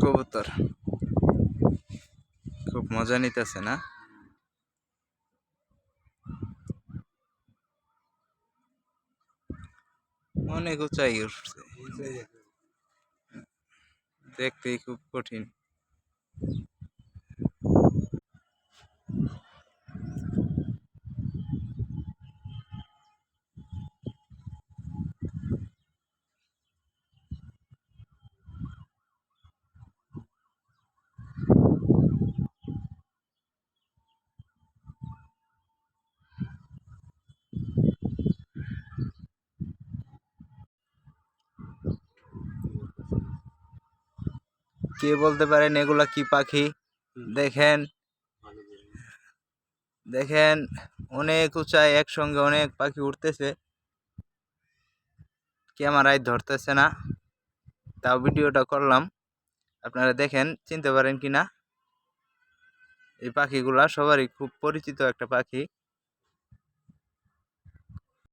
কবুতর খুব মজা নিতেছে না? অনেক উঁচাই উঠছে, দেখতেই খুব কঠিন। কে বলতে পারেন এগুলা কি পাখি? দেখেন দেখেন, অনেক উঁচাই, একসঙ্গে অনেক পাখি উঠতেছে, ক্যামেরায় ধরতেছে না, তাও ভিডিওটা করলাম। আপনারা দেখেন চিনতে পারেন কিনা। এই পাখিগুলা সবারই খুব পরিচিত একটা পাখি।